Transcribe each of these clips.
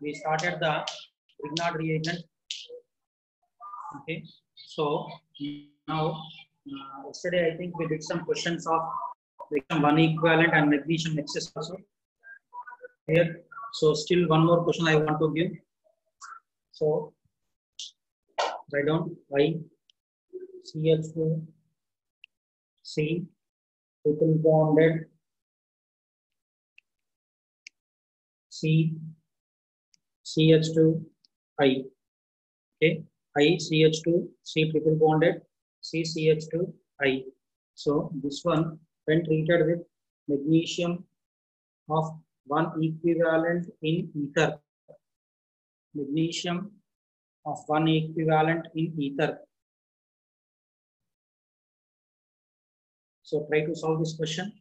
we started the Grignard reagent. Okay, so now yesterday I think we did some questions of magnesium 1 equivalent and magnesium excess also here. So still one more question I want to give. So write down Y CH2 C triple bonded C CH2 I. Okay, I CH2 C triple bonded C CH2 I. So this one when treated with magnesium of 1 equivalent in ether, magnesium of 1 equivalent in ether. So try to solve this question.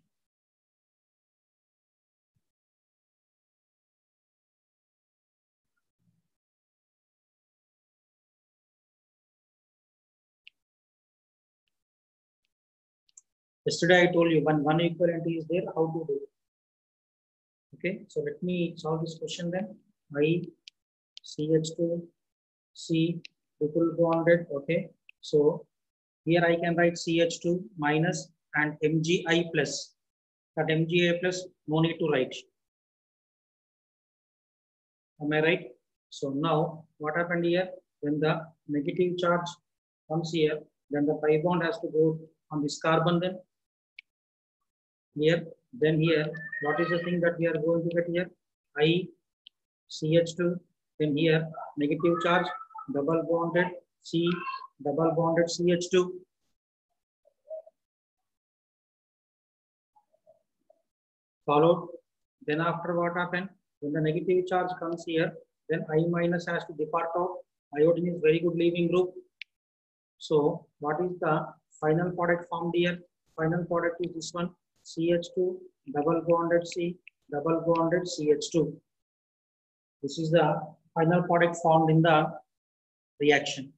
Yesterday I told you when 1 equivalent is there, how to do it. Okay, so let me solve this question then. I CH2 C triple bonded. Okay, so here I can write CH2 minus and MgI plus. That MgI plus no need to write. Am I right? So now what happened here? When the negative charge comes here, then the pi bond has to go on this carbon then. Here, then here, what is the thing that we are going to get here? I CH2, then here negative charge, double bonded C, double bonded CH2. Followed. Then after what happened? When the negative charge comes here, then I minus has to depart out. Iodine is very good leaving group. So what is the final product formed here? Final product is this one. CH2 double bonded C double bonded CH2. This is the final product formed in the reaction.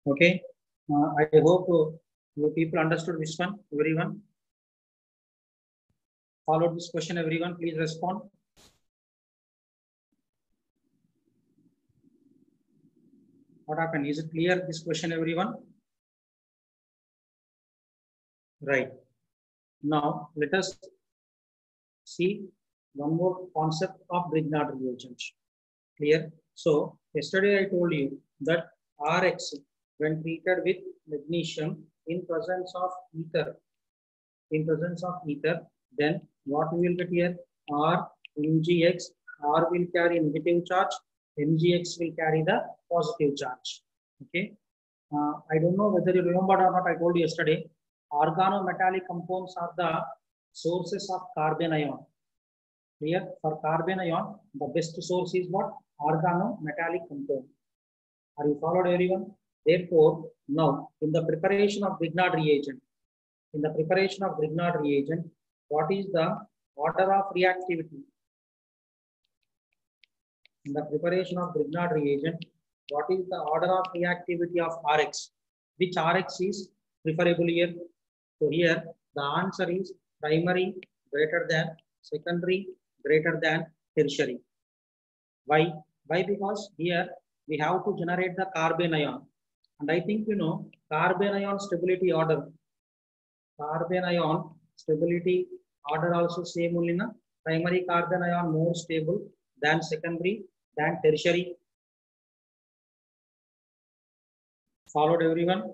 Okay, I hope you people understood this one, everyone. Followed this question, everyone, please respond. What happened? Is it clear, this question, everyone? Right. Now, let us see one more concept of Grignard reagent. Clear? So, yesterday I told you that Rx, when treated with magnesium in presence of ether, then what we will get here? R Mgx, R will carry negative charge, Mgx will carry the positive charge. Okay. I don't know whether you remember or not. I told you yesterday, organometallic compounds are the sources of carbon ion. Here for carbon ion, the best source is what? Organometallic compound. Are you followed, everyone? Therefore, now in the preparation of Grignard reagent, what is the order of reactivity? In the preparation of Grignard reagent, what is the order of reactivity of Rx? Which Rx is preferable here? So here the answer is primary greater than secondary greater than tertiary. Why? Why? Because here we have to generate the carbon ion. And I think you know carbon ion stability order. Carbon ion stability order also same only na. Primary carbon ion more stable than secondary than tertiary. Followed, everyone?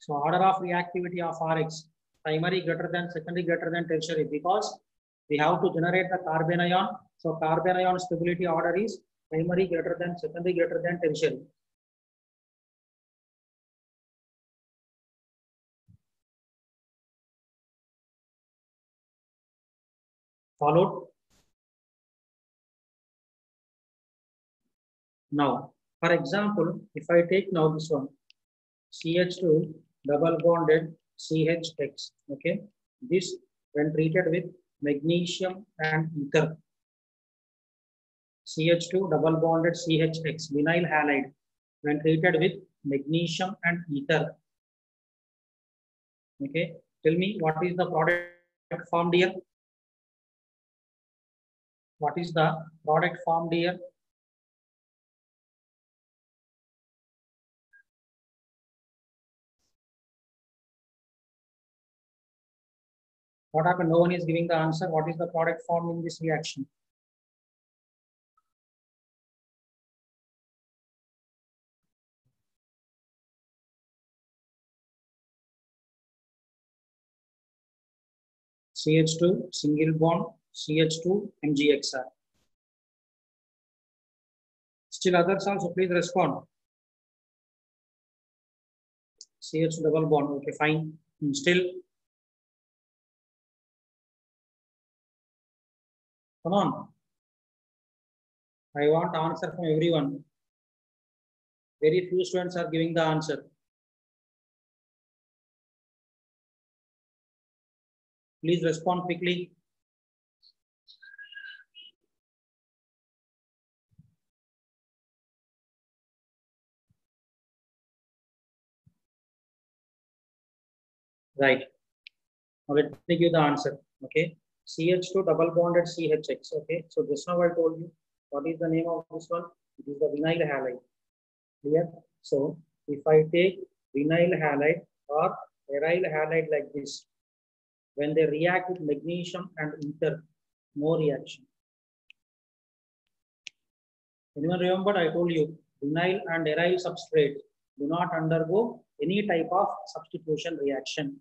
So order of reactivity of Rx, primary greater than secondary greater than tertiary, because we have to generate the carbon ion. So carbon ion stability order is primary greater than secondary greater than tertiary. Followed? Now, for example, if I take now this one, CH2 double bonded CHX, okay? This when treated with magnesium and ether, CH2 double bonded CHX, vinyl halide, when treated with magnesium and ether, okay? Tell me what is the product formed here? What is the product formed here? What happened? No one is giving the answer. What is the product formed in this reaction? CH2 single bond CH2 MgXr. Still others also please respond. CH2 double bond. Okay, fine. Still, come on. I want answer from everyone. Very few students are giving the answer. Please respond quickly. Right. Now let me give the answer. Okay. CH2 double bonded CHX. Okay. So just now I told you what is the name of this one? It is the vinyl halide. Clear? So if I take vinyl halide or aryl halide like this, when they react with magnesium and ether, no reaction. Anyone remember I told you vinyl and aryl substrate do not undergo any type of substitution reaction.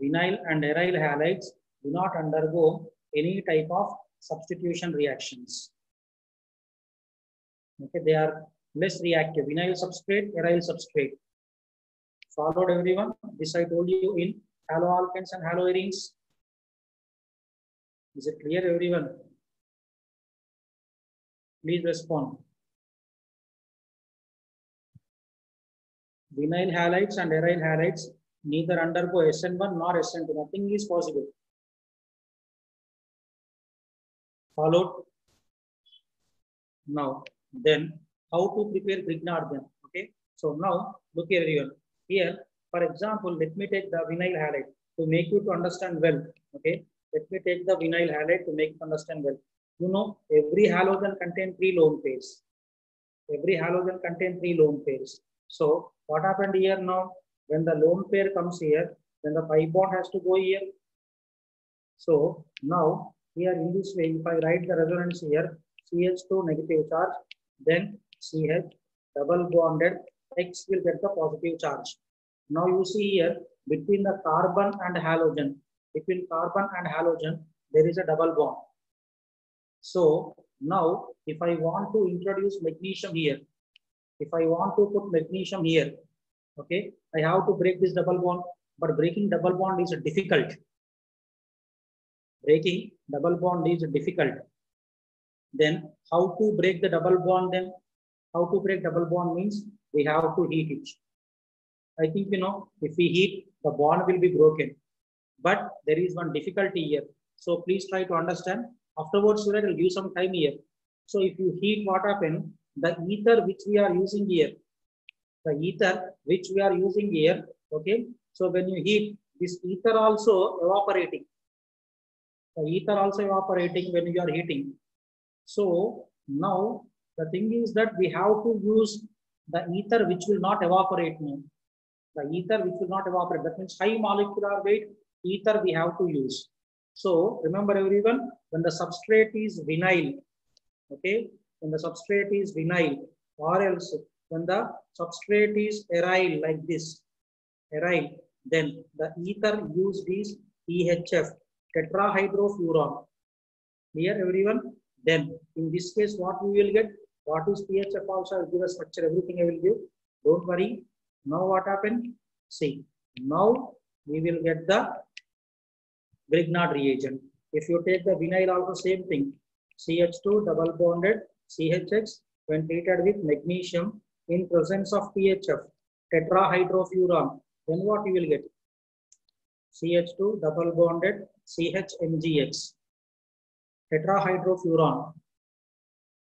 Vinyl and aryl halides do not undergo any type of substitution reactions. Okay, they are less reactive. Vinyl substrate, aryl substrate. Followed everyone? This I told you in haloalkanes and haloarenes. Is it clear everyone? Please respond. Vinyl halides and aryl halides neither undergo SN1 nor SN2. Nothing is possible. Followed. Now, then how to prepare Grignard then? Okay. So now look here everyone. Here, for example, let me take the vinyl halide to make you to understand well. Okay. Let me take the vinyl halide to make you understand well. You know, every halogen contains 3 lone pairs. Every halogen contains 3 lone pairs. So what happened here now? When the lone pair comes here, then the pi bond has to go here. So now here in this way, if I write the resonance here, CH2 negative charge, then CH double bonded X will get the positive charge. Now you see here between the carbon and halogen, there is a double bond. So now if I want to introduce magnesium here, if I want to put magnesium here, okay, I have to break this double bond, but breaking double bond is difficult. Breaking double bond is difficult. Then how to break the double bond then? How to break double bond means we have to heat it. I think you know, if we heat, the bond will be broken. But there is one difficulty here. So please try to understand. Afterwards, I will give some time here. So if you heat, what happens? The ether which we are using here, okay. So when you heat, this ether also evaporating. The ether also evaporating when you are heating. So now the thing is that we have to use the ether which will not evaporate now. The ether which will not evaporate. That means high molecular weight ether we have to use. So remember everyone, when the substrate is vinyl, okay, when the substrate is vinyl, or else when the substrate is aryl like this, aryl, then the ether used is EHF, tetrahydrofuran. Clear everyone? Then in this case, what we will get? What is PHF also? I will give a structure, everything I will give. Don't worry. Now what happened? See, now we will get the Grignard reagent. If you take the vinyl also same thing. CH2 double bonded CHX when treated with magnesium in presence of THF, tetrahydrofuran, then what you will get? CH2 double bonded CHMgX, tetrahydrofuran.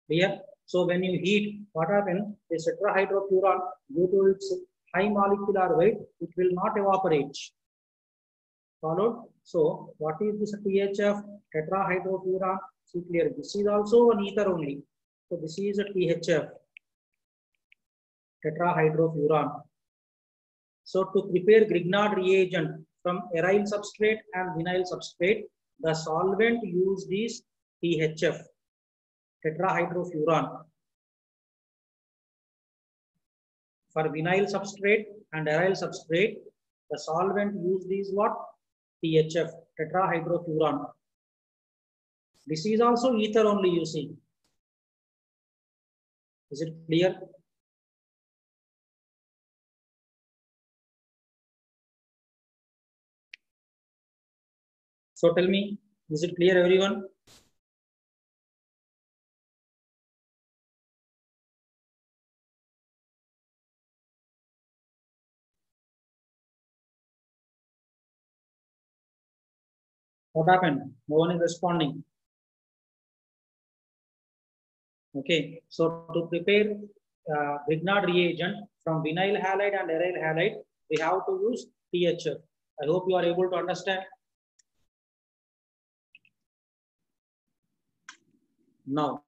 Clear? So when you heat, what happens? This tetrahydrofuran, due to its high molecular weight, it will not evaporate. Followed? So what is this THF? Tetrahydrofuran. See clear. This is also an ether only. So this is a THF, tetrahydrofuran. So to prepare Grignard reagent from aryl substrate and vinyl substrate, the solvent used is THF, tetrahydrofuran. For vinyl substrate and aryl substrate, the solvent used is what? THF, tetrahydrofuran. This is also ether only, you see. Is it clear? So tell me, is it clear, everyone? What happened? No one is responding. Okay, so to prepare Grignard reagent from vinyl halide and aryl halide, we have to use THF. I hope you are able to understand. Now,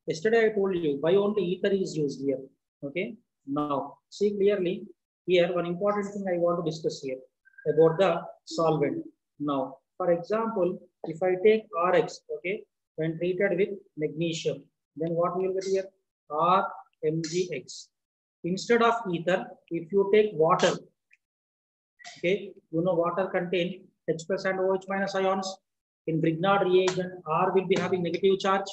yesterday I told you why only ether is used here. Okay, now see clearly here one important thing I want to discuss here about the solvent. Now, for example, if I take RX, okay, when treated with magnesium, then what we will get here? RMgX. Instead of ether, if you take water, okay, you know water contain H plus and OH minus ions. In Grignard reagent, R will be having negative charge.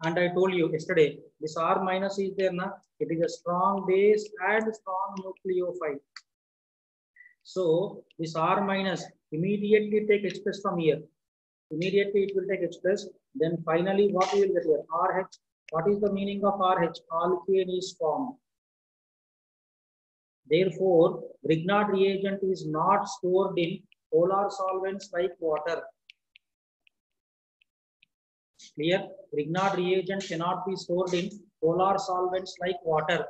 And I told you yesterday, this R minus is there now. It is a strong base and strong nucleophile. So this R minus immediately take H plus from here. Immediately it will take H plus. Then finally what we will get here? RH. What is the meaning of RH? Alkane is formed. Therefore, Grignard reagent is not stored in polar solvents like water. Clear? Grignard reagent cannot be stored in polar solvents like water,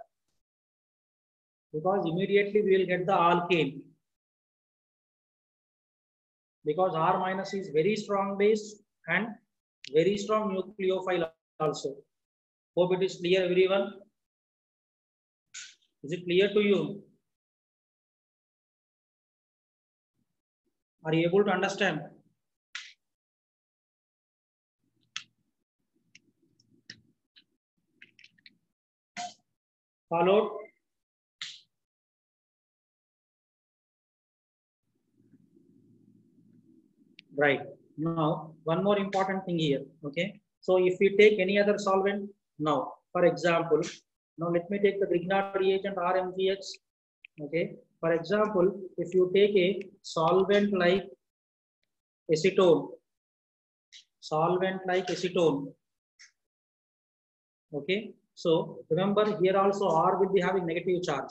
because immediately we will get the alkane. Because R minus is very strong base and very strong nucleophile also. Hope it is clear, everyone. Is it clear to you? Are you able to understand? Followed? Right. Now, one more important thing here. Okay. So if we take any other solvent, now, for example, now let me take the Grignard reagent RMgX. Okay. For example, if you take a solvent like acetone, okay. So remember here also R will be having negative charge,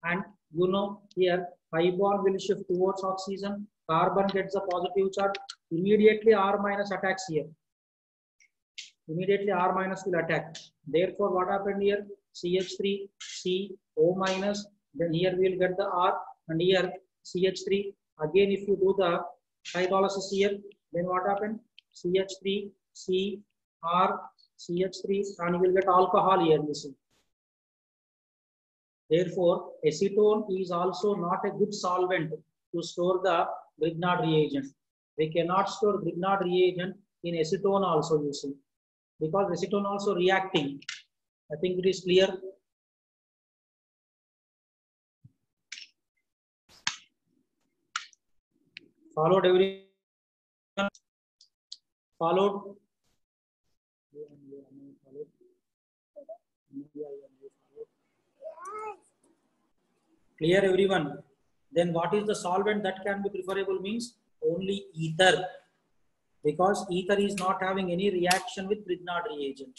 and you know here pi bond will shift towards oxygen, carbon gets a positive charge, immediately R minus attacks here. Immediately R minus will attack. Therefore, what happened here? CH3, C, O minus, then here we will get the R, and here CH3. Again, if you do the hydrolysis here, then what happened? CH3, C, R, CH3, and you will get alcohol here. You see. Therefore, acetone is also not a good solvent to store the Grignard reagent. We cannot store Grignard reagent in acetone also, you see, because acetone also reacting. I think it is clear. Followed, everyone? Followed? Clear, everyone? Then what is the solvent that can be preferable? Means only ether. because ether is not having any reaction with Grignard reagent.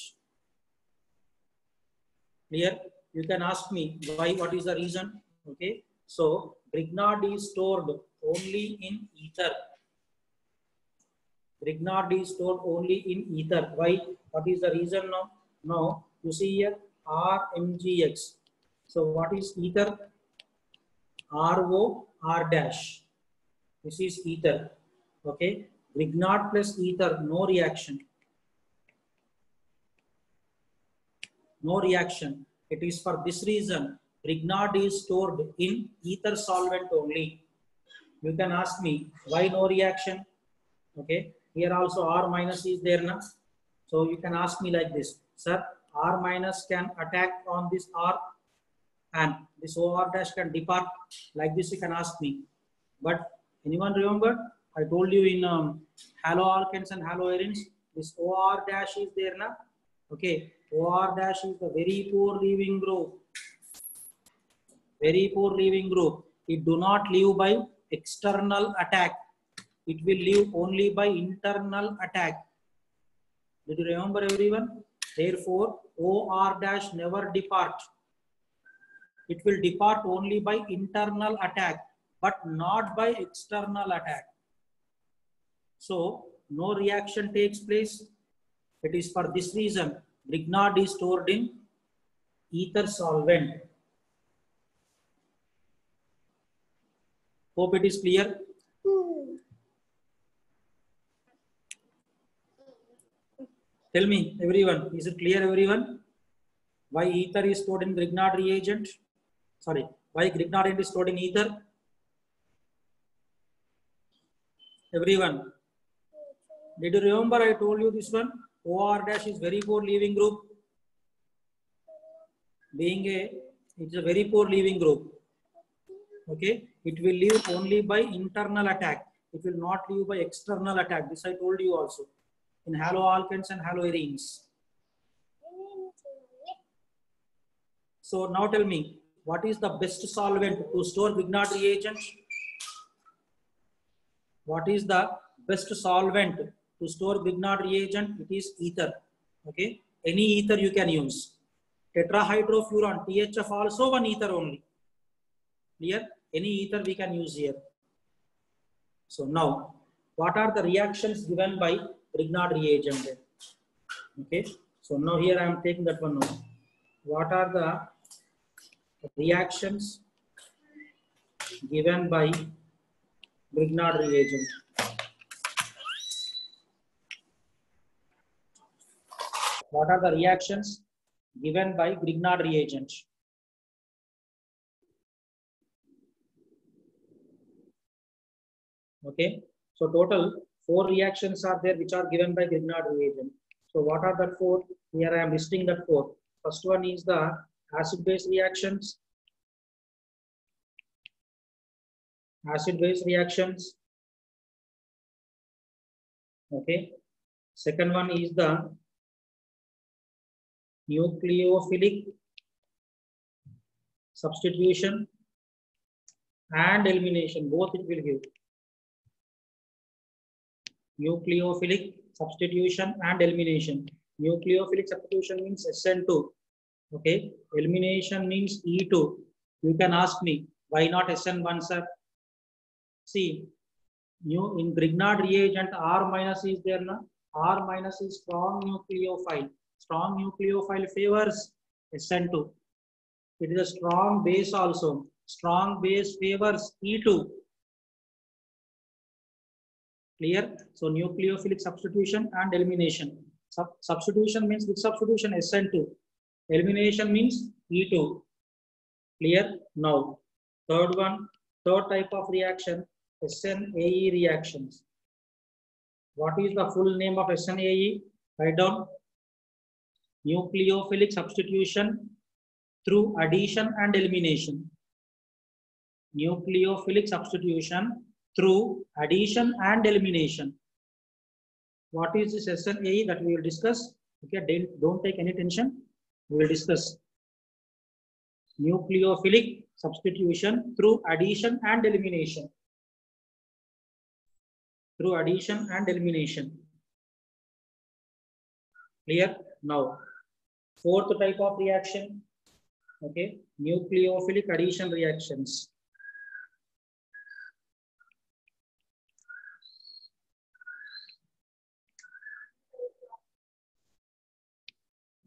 Clear? You can ask me why, what is the reason? Okay. So Grignard is stored only in ether. Grignard is stored only in ether. Why? What is the reason now? Now you see here RMGX. So what is ether? RO R dash. This is ether. Okay. Grignard plus ether, no reaction. No reaction. It is for this reason Grignard is stored in ether solvent only. You can ask me why no reaction. Okay. Here also R minus is there now. So you can ask me like this, sir. R minus can attack on this R and this OR dash can depart. Like this you can ask me. But anyone remember? I told you in haloalkanes and haloarenes, this OR dash is there now. Okay, OR dash is the very poor leaving group. Very poor leaving group. It do not leave by external attack. It will leave only by internal attack. Did you remember everyone? Therefore, OR dash never depart. It will depart only by internal attack, but not by external attack. So, no reaction takes place. It is for this reason Grignard is stored in ether solvent. Hope it is clear. Tell me, everyone, is it clear, everyone? Why ether is stored in Grignard reagent? Sorry, why Grignard is stored in ether? Everyone, did you remember I told you this one? OR dash is very poor leaving group. It's a very poor leaving group. Okay, it will leave only by internal attack. It will not leave by external attack. This I told you also in haloalkanes and haloarenes. So now tell me, what is the best solvent to store Grignard reagent? What is the best solvent to store Grignard reagent? It is ether. Okay, any ether you can use. Tetrahydrofuran, THF also one ether only. Clear? Any ether we can use here. So now, what are the reactions given by Grignard reagent? Okay, so now here I am taking that one now. What are the reactions given by Grignard reagent? What are the reactions given by Grignard reagent? Okay, so total 4 reactions are there which are given by Grignard reagent. So what are the 4? Here I am listing the 4. First one is the acid-base reactions. Acid-base reactions. Okay. Second one is the nucleophilic substitution and elimination. Both it will give. Nucleophilic substitution and elimination. Nucleophilic substitution means SN2. Okay. Elimination means E2. You can ask me, why not SN1, sir? See, in Grignard reagent, R minus is there now. R minus is strong nucleophile. Strong nucleophile favors SN2. It is a strong base also. Strong base favors E2. Clear? So nucleophilic substitution and elimination. Substitution means which substitution? SN2. Elimination means E2. Clear? Now, third type of reaction, SNAE reactions. What is the full name of SNAE? Write down. Nucleophilic substitution through addition and elimination. Nucleophilic substitution through addition and elimination. What is this SNAE that we will discuss? Okay, don't take any tension. We will discuss nucleophilic substitution through addition and elimination. through addition and elimination. Clear? Now, fourth type of reaction, okay, nucleophilic addition reactions.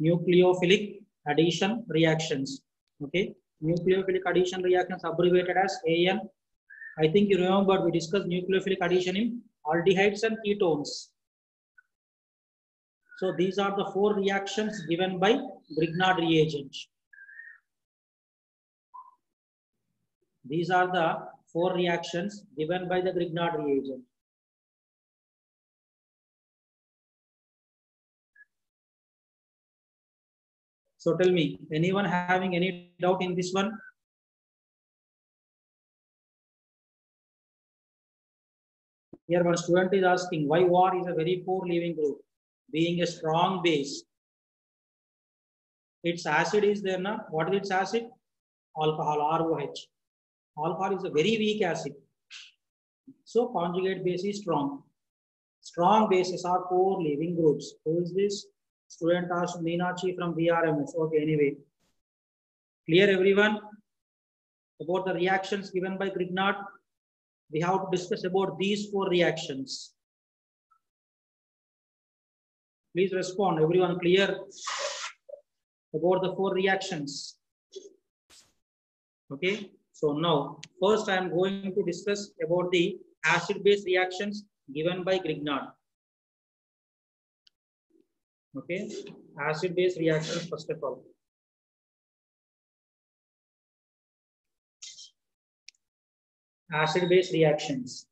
Nucleophilic addition reactions. Okay, nucleophilic addition reactions abbreviated as AN. I think you remember we discussed nucleophilic addition in aldehydes and ketones. So these are the four reactions given by Grignard reagent. These are the four reactions given by the Grignard reagent. So tell me, anyone having any doubt in this one? Here one student is asking why VAR is a very poor leaving group, being a strong base. Its acid is there now. What is its acid? Alcohol, ROH. Alcohol is a very weak acid. So conjugate base is strong. Strong bases are poor leaving groups. Who is this? Student asked Meenachi from BRMS. Okay, anyway. Clear everyone? About the reactions given by Grignard, we have to discuss about these four reactions. Please respond. Everyone clear about the four reactions? Okay. So now, first I am going to discuss about the acid-base reactions given by Grignard. Okay, acid-base reactions first of all. Acid-base reactions.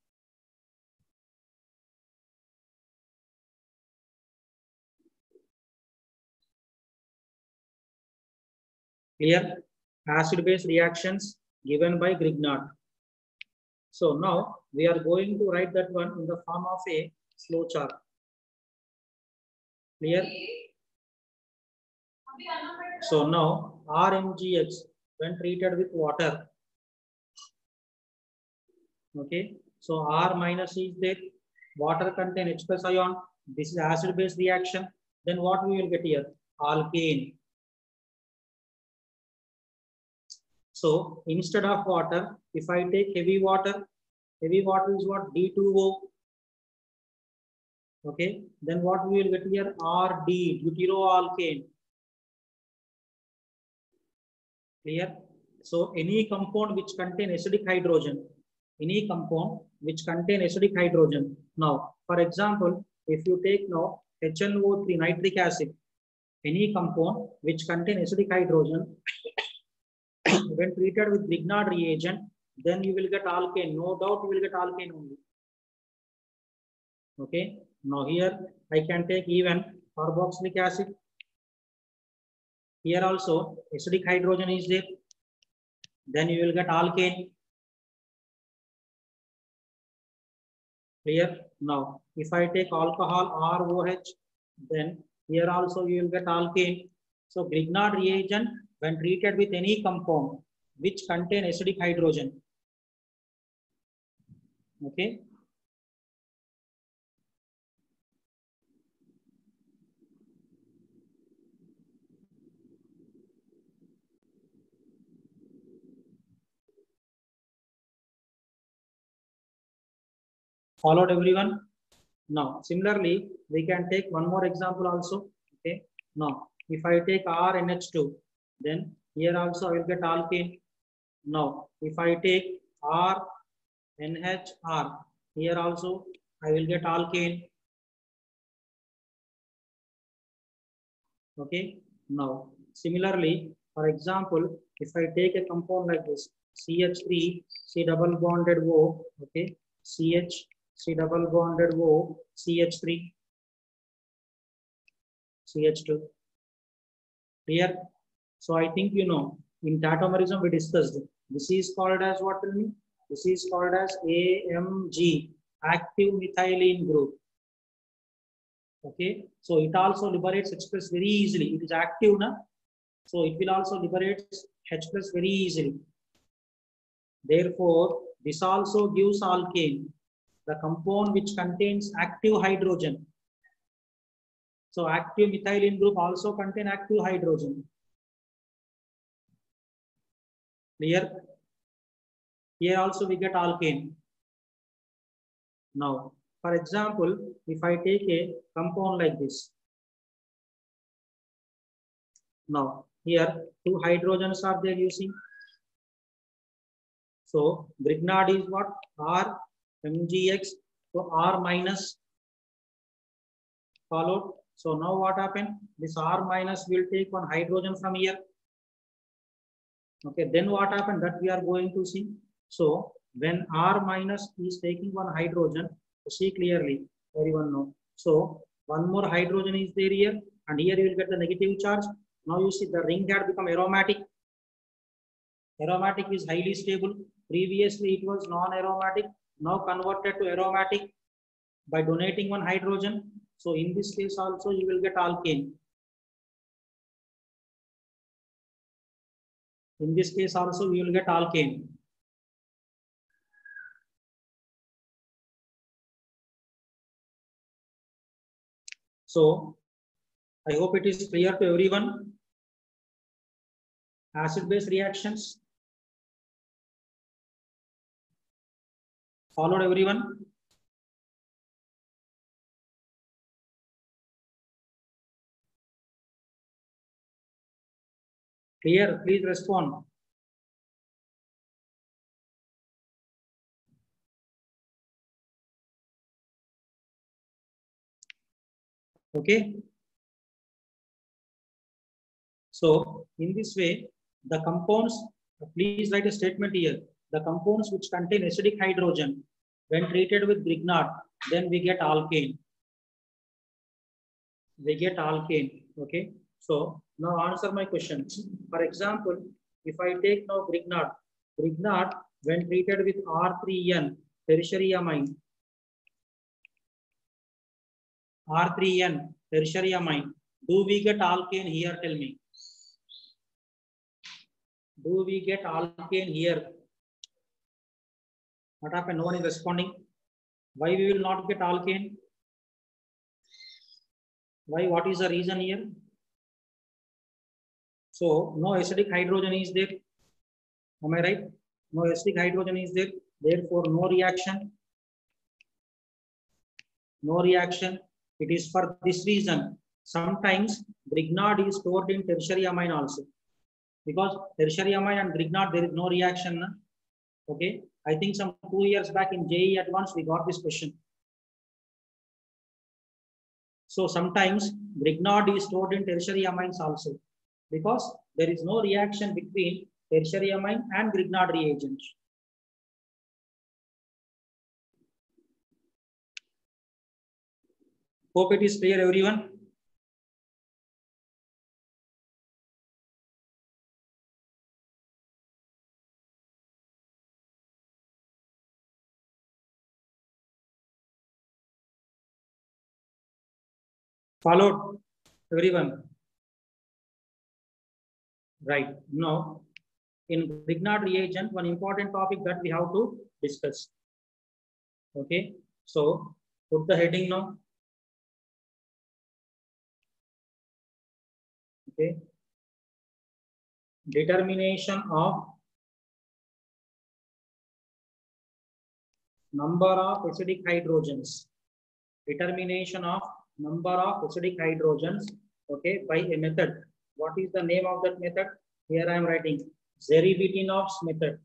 Clear? Acid-base reactions given by Grignard. So now we are going to write that one in the form of a flow chart. Clear? So now RMGX when treated with water. Okay. So R minus is there. Water contain H plus ion. This is acid-base reaction. Then what we will get here? Alkane. So instead of water, if I take heavy water is what? D2O. Okay. Then what we will get here? RD, deuteroalkane. Clear? So any compound which contain acidic hydrogen, any compound which contain acidic hydrogen. Now, for example, if you take now HNO3 nitric acid, any compound which contain acidic hydrogen, when treated with Grignard reagent, then you will get alkane. No doubt you will get alkane only. Okay. Now here I can take even carboxylic acid. Here also acidic hydrogen is there. Then you will get alkane. Clear? Now, if I take alcohol ROH, then here also you will get alkane. So Grignard reagent when treated with any compound which contain acidic hydrogen. Okay. Followed everyone? Now, similarly, we can take one more example also. Okay. Now, if I take RNH2, then here also I will get alkane. Now, if I take RNHR, here also I will get alkane. Okay. Now, similarly, for example, if I take a compound like this, CH3, C double bonded O, okay, CH, C double bonded O, CH3, CH2. Clear? So I think you know, in tautomerism we discussed. This is called as what? Tell me. This is called as AMG, active methylene group. Okay. So it also liberates H plus very easily. It is active, na? So it will also liberate H plus very easily. Therefore, this also gives alkane. the compound which contains active hydrogen. So active methylene group also contain active hydrogen. Clear? Here also we get alkane. Now, for example, if I take a compound like this. Now, here two hydrogens are there, you see. So Grignard is what? R MgX. So R minus followed. So now what happened? This R minus will take one hydrogen from here. Okay, then what happened? That we are going to see. So when R minus is taking one hydrogen, see clearly, everyone know. So one more hydrogen is there here, and here you will get the negative charge. Now you see the ring had become aromatic. Aromatic is highly stable. Previously it was non-aromatic, now converted to aromatic by donating one hydrogen. So in this case also you will get alkane. In this case also we will get alkane. So I hope it is clear to everyone. Acid-base reactions. Followed everyone? Clear? Please respond. Okay. So in this way, the compounds, please write a statement here. The compounds which contain acidic hydrogen, when treated with Grignard, then we get alkane. We get alkane. Okay. So now answer my question. For example, if I take now Grignard, Grignard when treated with R3N, tertiary amine, R3N, tertiary amine, do we get alkane here? Tell me. Do we get alkane here? What happened? No one is responding. Why we will not get alkane? Why? What is the reason here? So no acidic hydrogen is there. Am I right? No acidic hydrogen is there. Therefore, no reaction. No reaction. It is for this reason. Sometimes Grignard is stored in tertiary amine also. Because tertiary amine and Grignard, there is no reaction. Okay. I think some 2 years back in JEE Advanced, we got this question. So sometimes Grignard is stored in tertiary amines also. Because there is no reaction between tertiary amine and Grignard reagent. Hope it is clear, everyone. Followed, everyone. Right. Now, in Grignard reagent, one important topic that we have to discuss. Okay. So, put the heading now. Okay. Determination of number of acidic hydrogens. Determination of number of acidic hydrogens. Okay. By a method. What is the name of that method? Here I am writing Zerivitinov's method.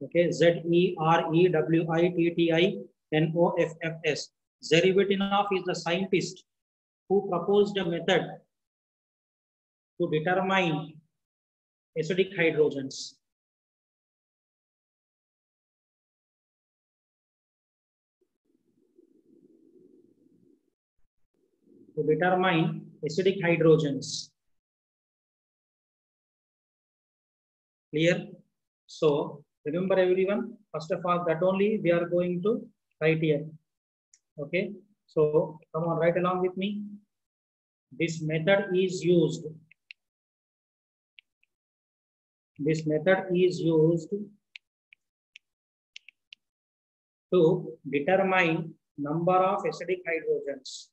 Okay, Zerewitinoffs. Zerivitinov is the scientist who proposed a method to determine acidic hydrogens. To determine acidic hydrogens. Clear? So remember everyone, first of all, that only we are going to write here. Okay. So come on, write along with me. This method is used. This method is used to determine number of acidic hydrogens.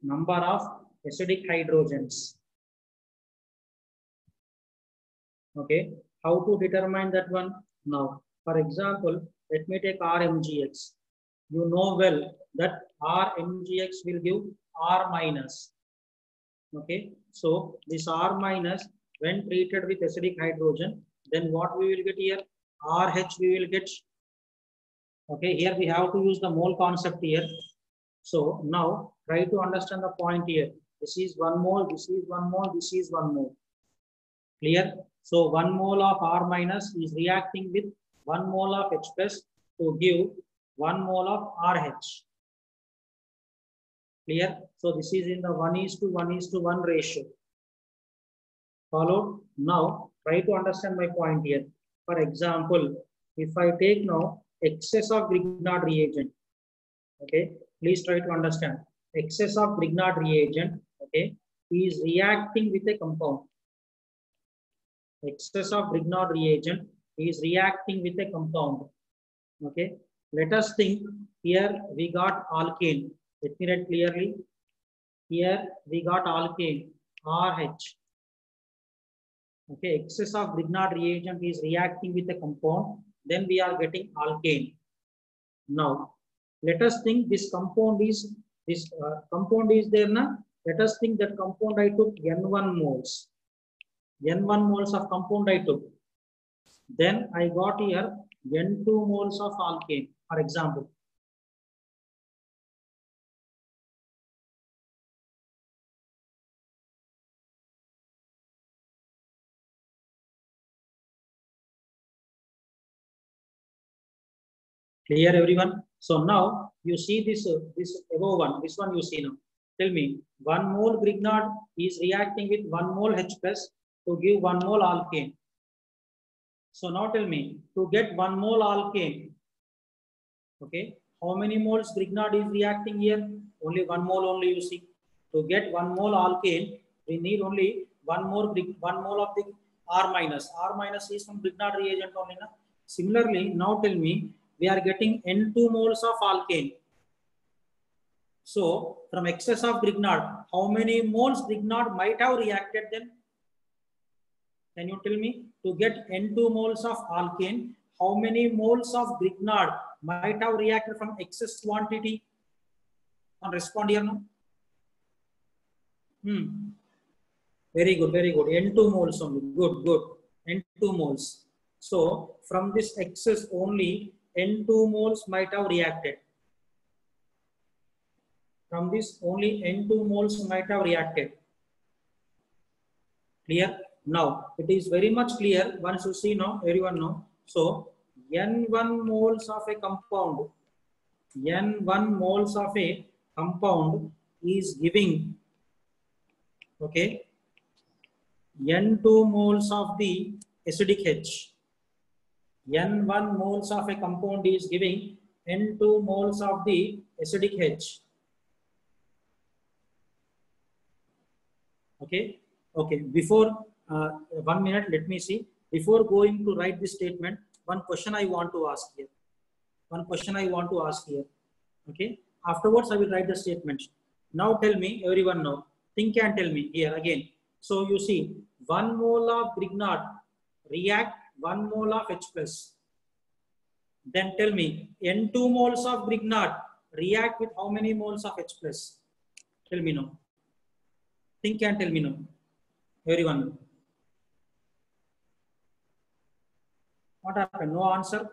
Number of acidic hydrogens. Okay, how to determine that one? Now, for example, let me take RMgX. You know well that RMgX will give R minus. Okay, so this R minus, when treated with acidic hydrogen, then what we will get here? RH we will get. Okay, here we have to use the mole concept here. So now try to understand the point here. This is 1 mole, this is 1 mole, this is 1 mole. Clear? So 1 mole of R minus is reacting with 1 mole of H plus to give 1 mole of RH. Clear? So this is in the 1:1:1 ratio. Followed? Now try to understand my point here. For example, if I take now excess of Grignard reagent, okay, please try to understand. Excess of Grignard reagent, okay, is reacting with a compound. Excess of Grignard reagent is reacting with a compound. Okay, let us think. Here we got alkane. Let me write clearly. Here we got alkane, RH. Okay, excess of Grignard reagent is reacting with a compound. Then we are getting alkane. Now, let us think this compound is there now. Let us think that compound I took N1 moles. N1 moles of compound I took. Then I got here N2 moles of alkane, for example. Clear, everyone? So now you see this above one. This one you see now. Tell me, 1 mole Grignard is reacting with 1 mole H plus to give 1 mole alkane. So now tell me, to get 1 mole alkane, okay, how many moles Grignard is reacting here? Only 1 mole only you see. To get 1 mole alkane, we need only 1 mole of the R minus. R minus is from Grignard reagent only. Na? Similarly, now tell me, we are getting N2 moles of alkane. So from excess of Grignard, how many moles Grignard might have reacted then? Can you tell me? To get N2 moles of alkane, how many moles of Grignard might have reacted from excess quantity? Respond here now. Very good, very good. N2 moles only. Good, good. N2 moles. So from this excess only N2 moles might have reacted. From this only N2 moles might have reacted. Clear? Now it is very much clear. Once you see now, everyone know. So N1 moles of a compound, N1 moles of a compound is giving, okay, N2 moles of the acidic H. N1 moles of a compound is giving N2 moles of the acidic H. Okay, okay. Before 1 minute, let me see. Before going to write this statement, one question I want to ask here. One question I want to ask here. Okay. Afterwards, I will write the statement. Now tell me, everyone now. Think and tell me here again. So you see, 1 mole of Grignard react 1 mole of H plus. Then tell me, N2 moles of Grignard react with how many moles of H plus? Tell me now. Think and tell me now. Everyone. What happened? No answer?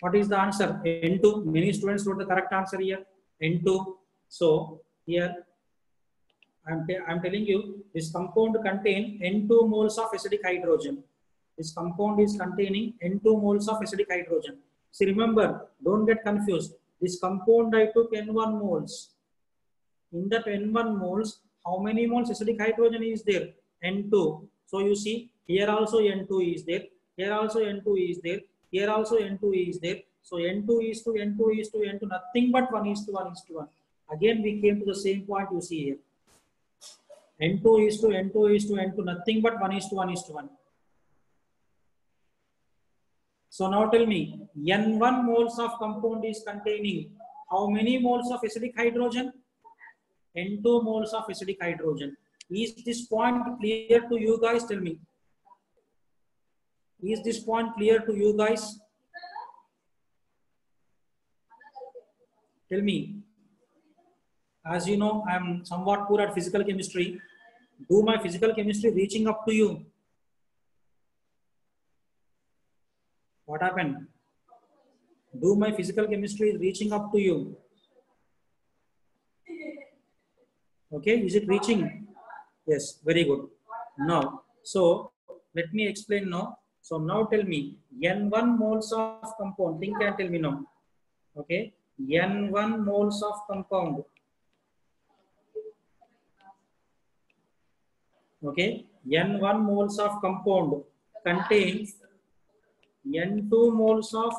What is the answer? N2. Many students wrote the correct answer here. N2. So here I'm telling you this compound contain N2 moles of acidic hydrogen. This compound is containing N2 moles of acidic hydrogen. See, remember, don't get confused. This compound I took N1 moles. In that N1 moles, how many moles acidic hydrogen is there? N2. So you see, Here also N2 is there. Here also N2 is there. Here also N2 is there. So N2 is to N2 is to N2, nothing but 1 is to 1 is to 1. Again, we came to the same point you see here. N2 is to N2 is to N2, nothing but 1 is to 1 is to 1. So now tell me, N1 moles of compound is containing how many moles of acidic hydrogen? N2 moles of acidic hydrogen. Is this point clear to you guys? Tell me. Is this point clear to you guys? Tell me. As you know, I am somewhat poor at physical chemistry. Do my physical chemistry reaching up to you? What happened? Do my physical chemistry reaching up to you? Okay, is it reaching? Yes, very good. Now, so let me explain now. So now tell me, N1 moles of compound. Think and tell me now. Okay, N1 moles of compound. Okay, N1 moles of compound contains N2 moles of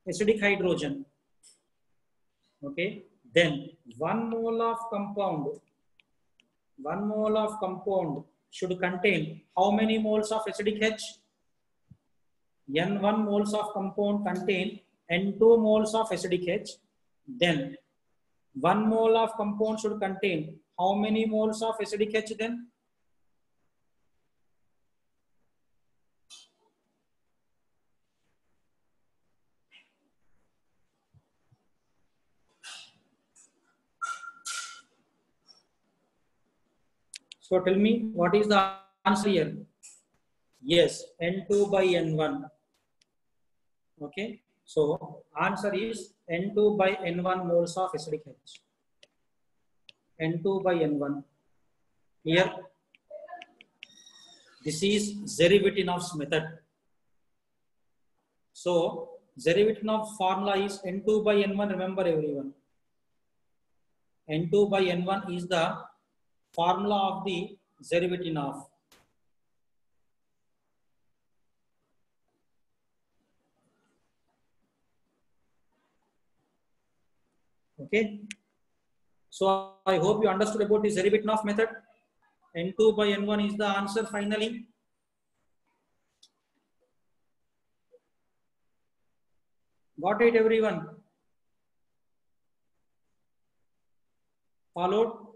acidic hydrogen. Okay, then 1 mole of compound should contain how many moles of acidic H? N1 moles of compound contain N2 moles of acidic H. Then 1 mole of compound should contain how many moles of acidic H then? So tell me, what is the answer here? Yes, N2 by N1. Okay, so answer is N2 by N1 moles of acidic H. N2 by N1. Here, this is Zarivitinof's method. So Zarivitinov formula is N2 by N1. Remember everyone. N2 by N1 is the formula of the Zarivitinov. Okay. So I hope you understood about the Zarivitinov method. N2 by N1 is the answer finally. Got it, everyone? Followed?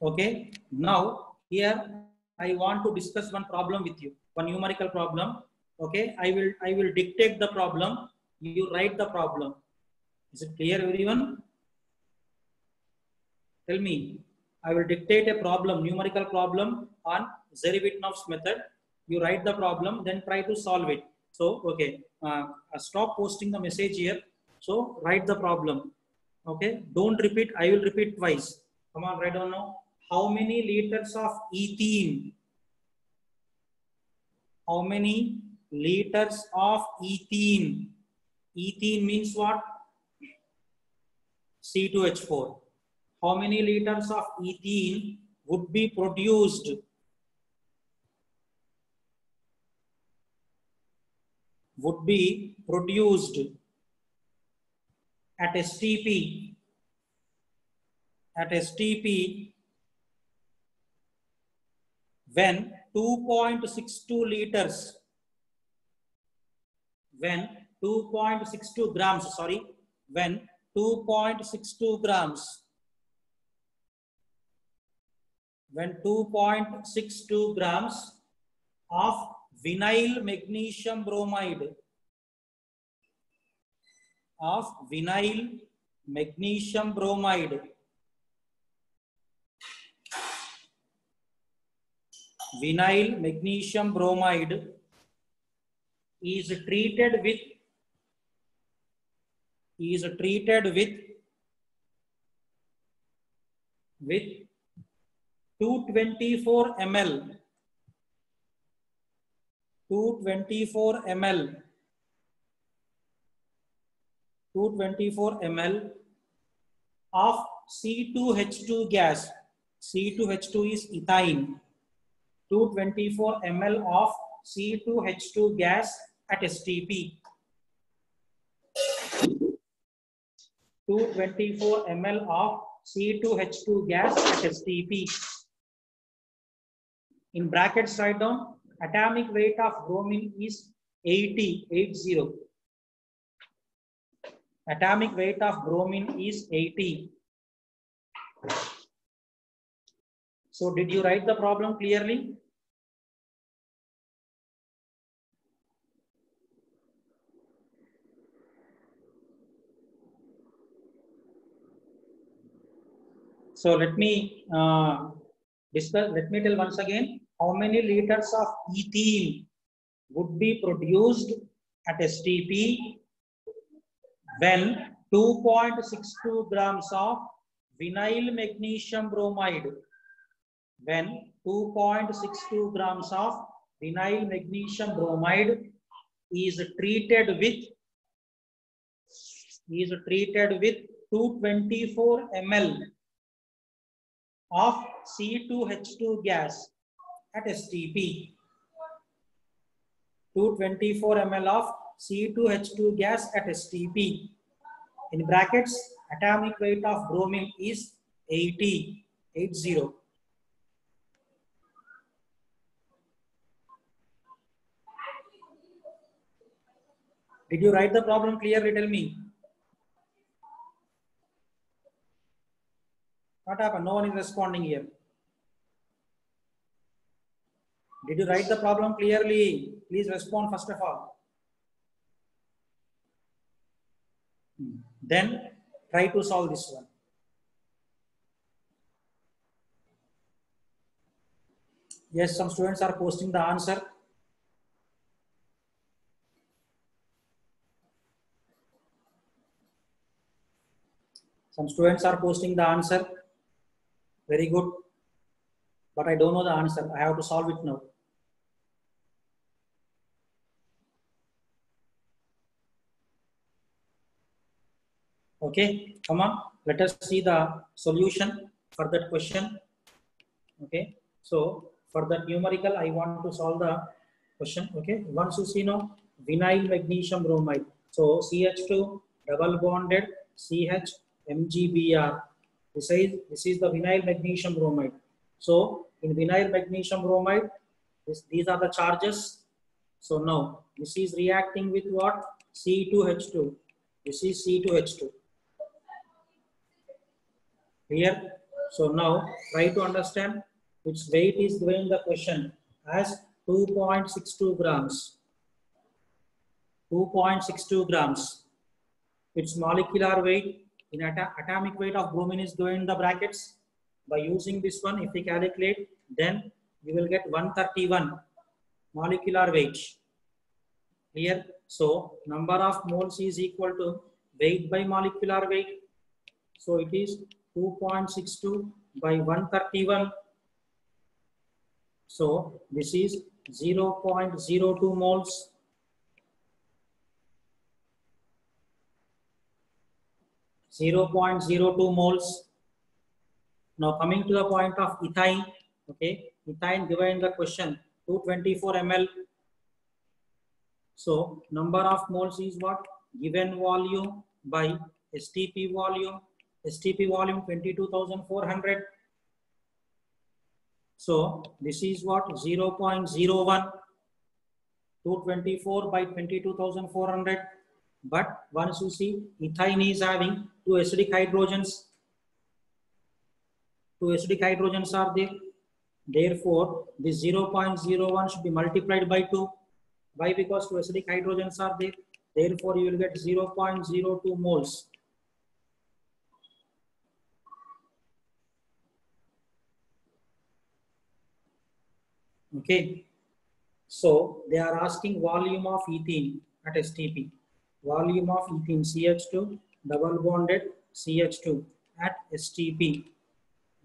Okay. Now here I want to discuss one problem with you, one numerical problem. Okay. I will dictate the problem. You write the problem. Is it clear, everyone? Tell me. I will dictate a problem, numerical problem on Zarivitinof's method. You write the problem, then try to solve it. So, okay, stop posting the message here. So, write the problem. Okay, don't repeat. I will repeat twice. Come on, write down now. How many liters of ethene? How many liters of ethene? Ethene means what? C2H4. How many liters of ethene would be produced? Would be produced at STP when 2.62 liters, when 2.62 grams, sorry, when 2.62 grams, when 2.62 grams of vinyl magnesium bromide, vinyl magnesium bromide is treated with 224 ml, 224 ml, 224 ml of C2H2 gas. C2H2 is ethane. 224 ml of C2H2 gas at STP. 224 ml of C2H2 gas at STP. In brackets, write down atomic weight of bromine is 80. Atomic weight of bromine is 80. So did you write the problem clearly? So let me discuss. Let me tell once again how many liters of ethene would be produced at STP when 2.62 grams of vinyl magnesium bromide, when 2.62 grams of vinyl magnesium bromide is treated with 224 ml of C2H2 gas at STP. 224 ml of C2H2 gas at STP. In brackets, atomic weight of bromine is 80. Did you write the problem clearly? Tell me. What happened? No one is responding here. Did you write the problem clearly? Please respond first of all. Then try to solve this one. Yes, some students are posting the answer. Some students are posting the answer. Very good. But I don't know the answer. I have to solve it now. Okay, come on. Let us see the solution for that question. Okay, so for that numerical, I want to solve the question. Okay, once you see now, vinyl magnesium bromide. So CH2 double bonded CH MgBr. This is the vinyl magnesium bromide. So in vinyl magnesium bromide, these are the charges. So now this is reacting with what? C2H2. This is C2H2. Here. So now try to understand its weight is given in the question as 2.62 grams. 2.62 grams. Its molecular weight in atomic weight of bromine is given in the brackets. By using this one, if we calculate, then we will get 131 molecular weight. Here, so number of moles is equal to weight by molecular weight. So it is 2.62 by 131. So this is 0.02 moles. Now coming to the point of ethane. Okay, ethane given in the question 224 ml. So number of moles is what? Given volume by STP volume. STP volume 22,400. So this is what? 0.01. 224 by 22,400. But once you see, ethane is having two acidic hydrogens. Two acidic hydrogens are there. Therefore, this 0.01 should be multiplied by 2. Why? Because two acidic hydrogens are there. Therefore, you will get 0.02 moles. Okay. So they are asking volume of ethene at STP. Volume of ethene CH2 double bonded CH2 at STP.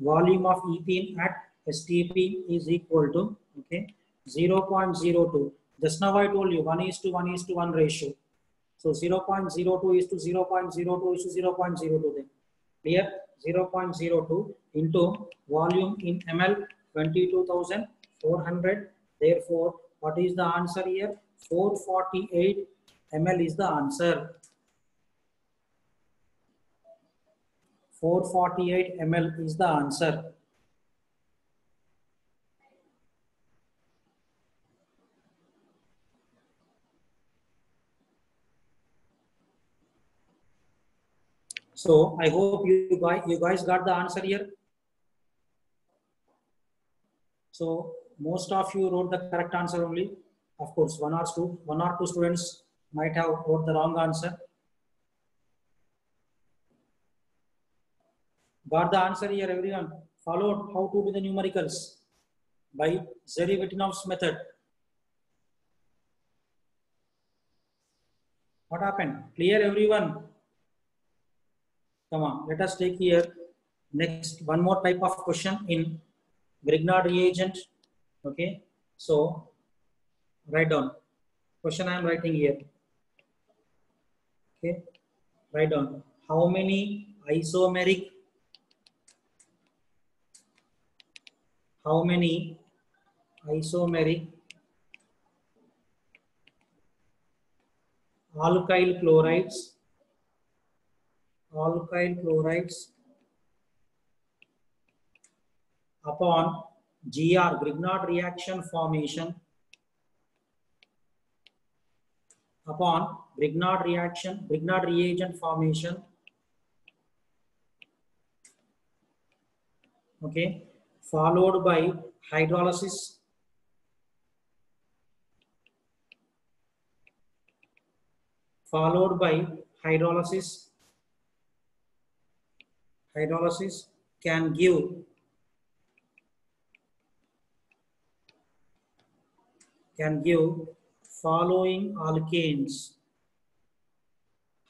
Volume of ethene at STP is equal to, okay, 0.02. Just now I told you 1:1:1 ratio. So 0.02 is to 0.02 is to 0.02 then. Here 0.02 into volume in ml 22,400. Therefore, what is the answer here? 448 ml is the answer. 448 ml is the answer. So I hope you guys got the answer here. So most of you wrote the correct answer only. Of course, one or two students might have wrote the wrong answer. Got the answer here, everyone? Followed how to do the numericals by Zerivatinov's method. What happened? Clear, everyone? Come on, let us take here next one more type of question in Grignard reagent. Okay, so write down. Question I am writing here. Okay, write down. How many isomeric alkyl chlorides upon Grignard reaction formation, upon Grignard reagent formation, okay, followed by hydrolysis, can give following alkanes.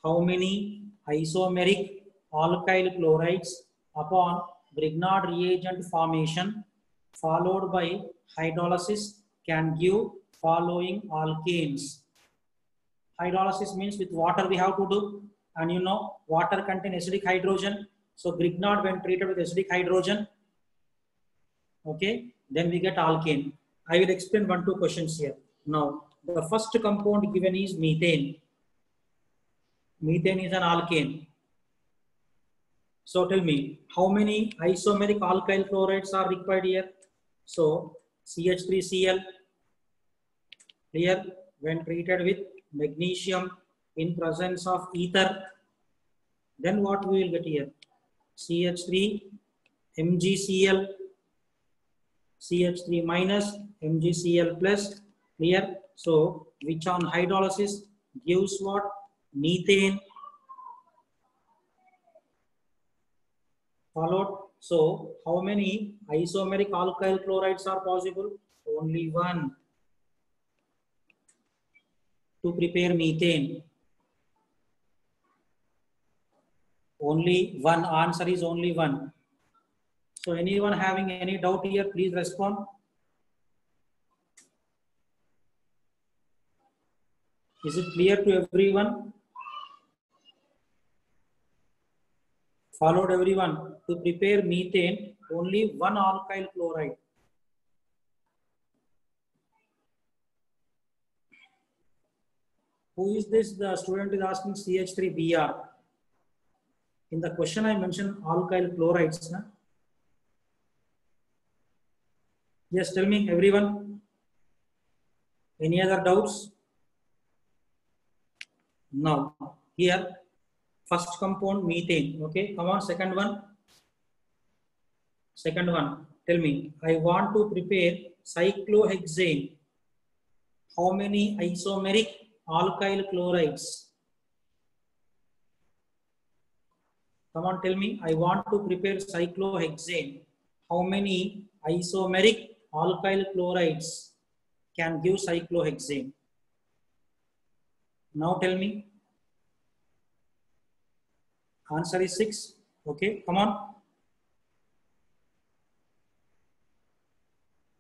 How many isomeric alkyl chlorides upon Grignard reagent formation followed by hydrolysis can give following alkanes? Hydrolysis means with water we have to do, and you know water contains acidic hydrogen. So Grignard, when treated with acidic hydrogen, okay, then we get alkane. I will explain 1-2 questions here. Now, the first compound given is methane. Methane is an alkane. So tell me, how many isomeric alkyl chlorides are required here? So CH3Cl here, when treated with magnesium in presence of ether, then what we will get here? CH3 MgCl, CH3 minus MgCl plus, clear? So which on hydrolysis gives what? Methane. Followed. So how many isomeric alkyl chlorides are possible? Only one to prepare methane. Only one. Answer is only one. So anyone having any doubt here, please respond. Is it clear to everyone? Followed, everyone. To prepare methane, only one alkyl chloride. Who is this? The student is asking CH3Br. In the question I mentioned alkyl chlorides. Na? Yes, tell me, everyone. Any other doubts? Now, here, first compound methane. Okay, come on, second one. Second one, tell me, I want to prepare cyclohexane. How many isomeric alkyl chlorides? Come on, tell me, I want to prepare cyclohexane. How many isomeric alkyl chlorides can give cyclohexane? Now tell me. Answer is 6. Okay, come on.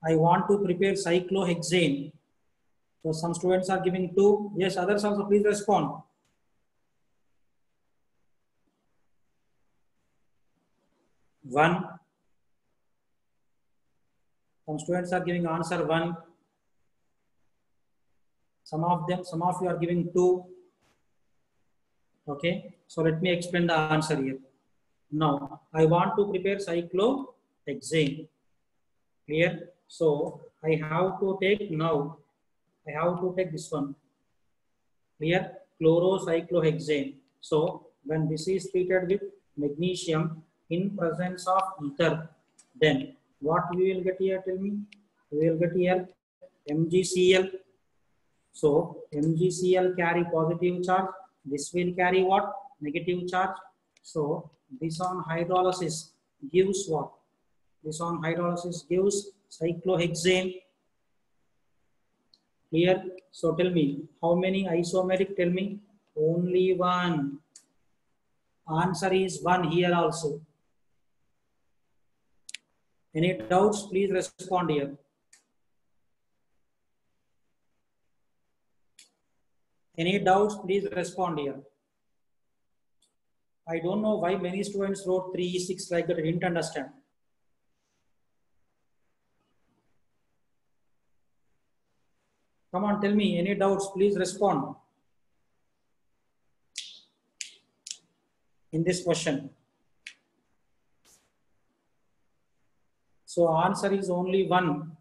I want to prepare cyclohexane. So some students are giving 2. Yes, others also please respond. 1. Some students are giving answer 1. Some of you are giving 2. Okay, so let me explain the answer here. Now, I want to prepare cyclohexane. Clear? So, I have to take this one. Clear? Chlorocyclohexane. So, when this is treated with magnesium in presence of ether, then what we will get here? Tell me. We will get here MgCl. So, MgCl carry positive charge. This will carry what? Negative charge. So, this on hydrolysis gives what? This on hydrolysis gives cyclohexane. Clear? So, tell me, how many isomeric? Tell me. Only 1. Answer is 1 here also. Any doubts? Please respond here. Any doubts? Please respond here. I don't know why many students wrote 3, 6 like that. I didn't understand. Come on, tell me. Any doubts? Please respond in this question. So answer is only 1.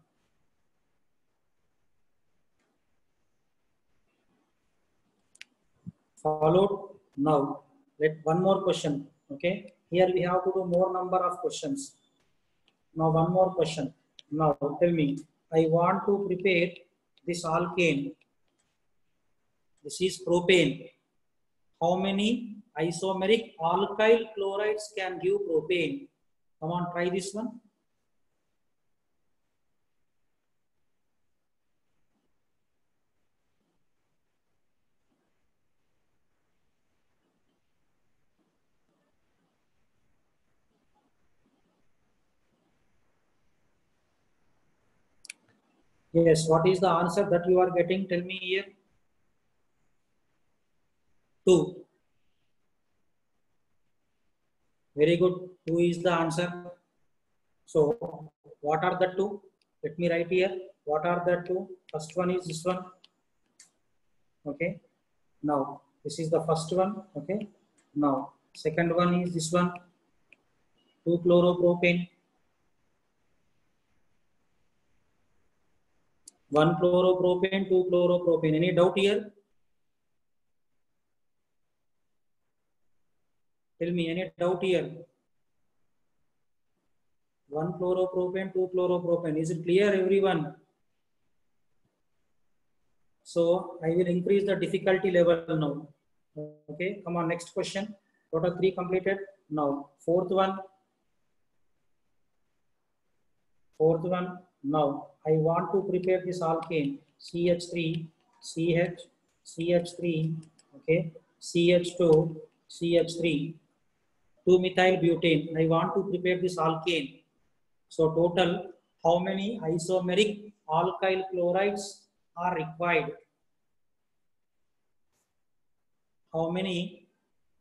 Followed. Now, let one more question. Okay. Here we have to do more number of questions. Now one more question. Now tell me, I want to prepare this alkane. This is propane. How many isomeric alkyl chlorides can give propane? Come on, try this one. Yes, what is the answer that you are getting? Tell me here. 2. Very good. 2 is the answer. So, what are the 2? Let me write here. What are the 2? First one is this one. Okay. Now, this is the first one. Okay. Now, second one is this one. 2-chloropropane. 1-chloropropane, 2-chloropropane. Any doubt here? Tell me, any doubt here? 1-chloropropane, 2-chloropropane. Is it clear, everyone? So, I will increase the difficulty level now. Okay, come on, next question. Total 3 completed. Now, fourth one. Now, I want to prepare this alkane. CH3, CH, CH3, okay, CH2, CH3, 2-methyl butane. I want to prepare this alkane. So total, how many isomeric alkyl chlorides are required? How many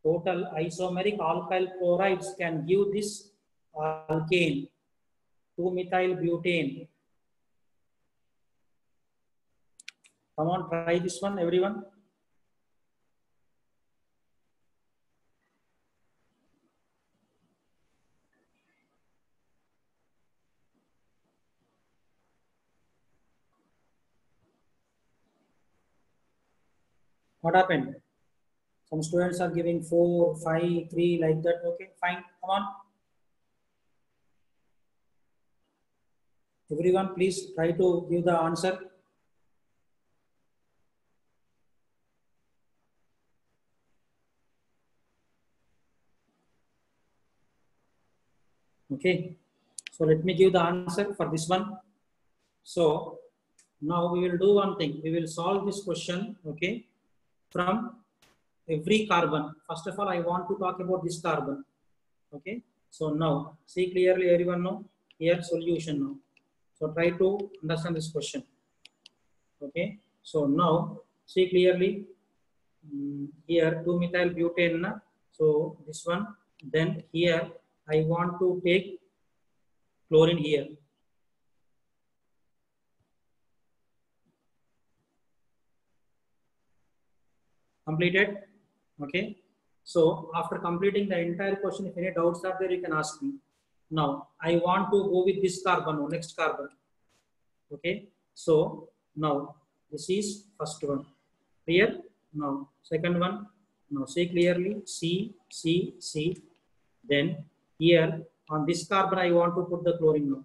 total isomeric alkyl chlorides can give this alkane? 2-methyl butane. Come on, try this one, everyone. What happened? Some students are giving 4, 5, 3 like that. Okay, fine. Come on. Everyone, please try to give the answer. Okay, so let me give the answer for this one. So now we will do one thing. We will solve this question, okay, from every carbon. First of all, I want to talk about this carbon. Okay, so now see clearly, everyone know here solution now. So try to understand this question. Okay, so now see clearly. Here 2-methyl butane. So this one. Then here I want to take chlorine here. Completed. Okay, so after completing the entire question, if any doubts are there, you can ask me. Now I want to go with this carbon, next carbon. Okay, so now this is first one. Clear? Now second one. Now see clearly. C. Then here on this carbon I want to put the chlorine now.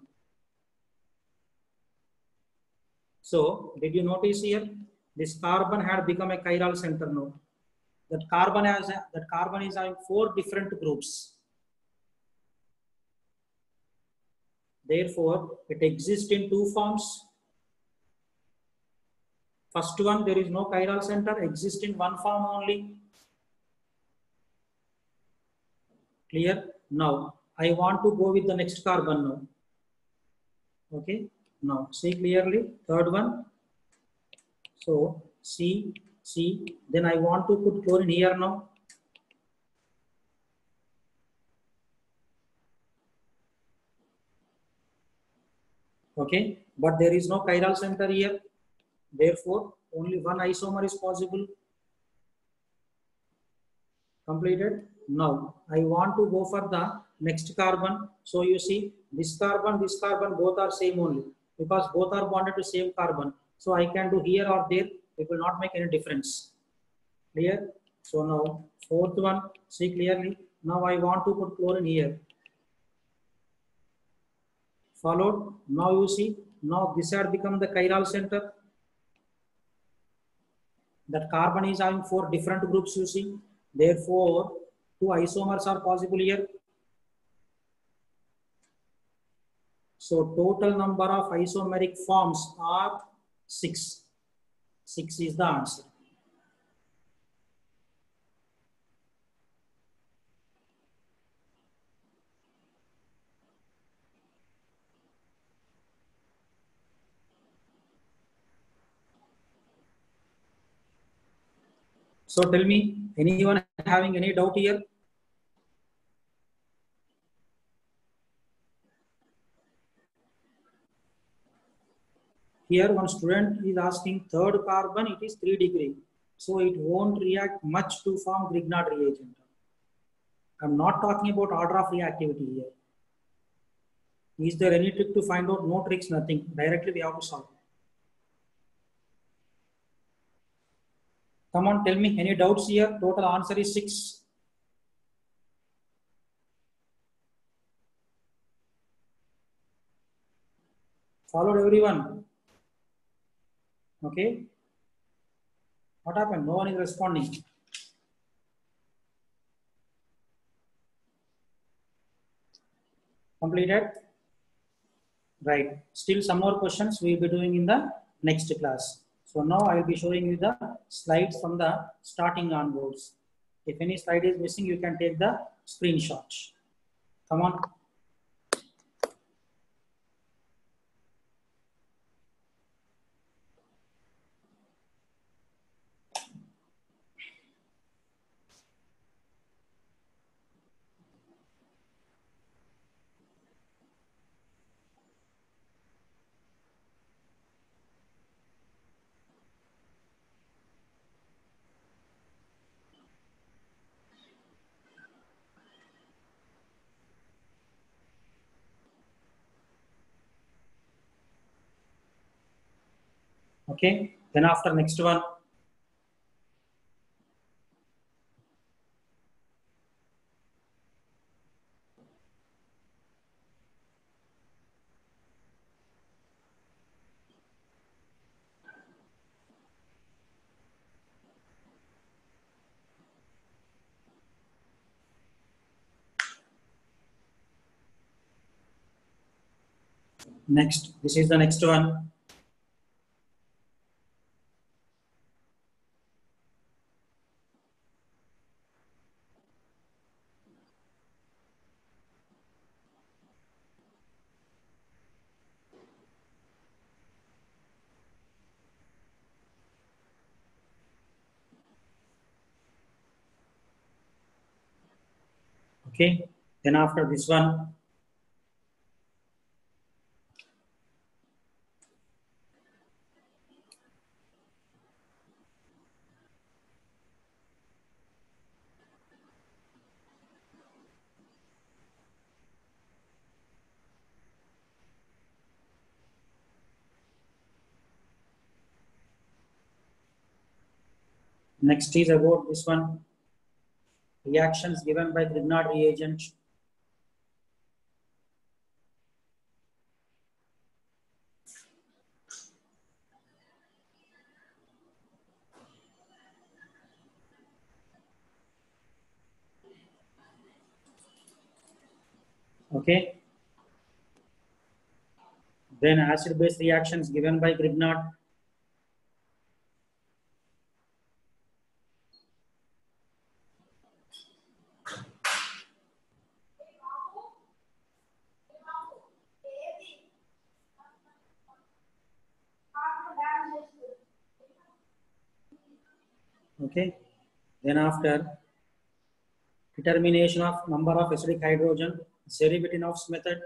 So did you notice here this carbon had become a chiral center now? That carbon is having 4 different groups. Therefore it exists in 2 forms. First one, there is no chiral center, exists in 1 form only. Clear? Now I want to go with the next carbon now. Okay, now see clearly. Third one. So C. Then I want to put chlorine here now. Okay, but there is no chiral center here. Therefore, only one isomer is possible. Completed. Now I want to go for the next carbon. So you see this carbon both are same only, because both are bonded to same carbon. So I can do here or there, it will not make any difference. Clear? So now fourth one, see clearly. Now I want to put chlorine here. Followed. Now you see, now this had become the chiral center. That carbon is having 4 different groups, you see. Therefore 2 isomers are possible here. So total number of isomeric forms are 6. 6 is the answer. So tell me, anyone having any doubt here? Here one student is asking third carbon, it is 3 degree. So it won't react much to form Grignard reagent. I'm not talking about order of reactivity here. Is there any trick to find out? No tricks, nothing. Directly we have to solve. Come on, tell me, any doubts here? Total answer is 6. Followed everyone? Okay. What happened? No one is responding. Completed? Right. Still some more questions we will be doing in the next class. So now I will be showing you the slides from the starting onwards. If any slide is missing, you can take the screenshot. Come on. Okay. Then after next one. Next, this is the next one. Okay, then after this one, next is about this one, reactions given by Grignard reagent. Okay, then acid base reactions given by Grignard. Okay, then after determination of number of acidic hydrogen, Seri-Betinoff's method.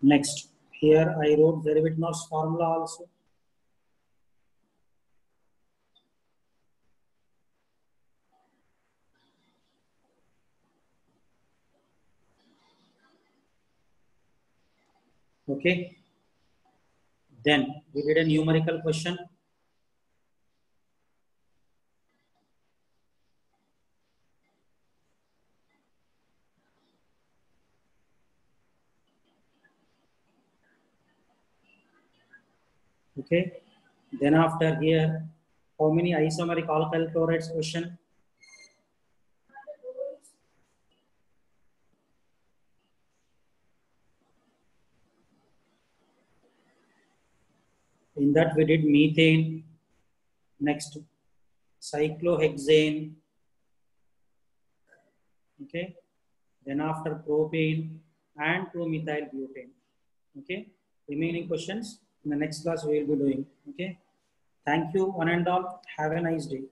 Next, here I wrote Seri-Betinoff's formula also. Okay, then we did a numerical question. Okay, then after here, how many isomeric alkyl chlorides question? In that we did methane, next cyclohexane, okay, then after propane and 2-methyl butane. Okay, remaining questions in the next class we will be doing. Okay, thank you one and all. Have a nice day.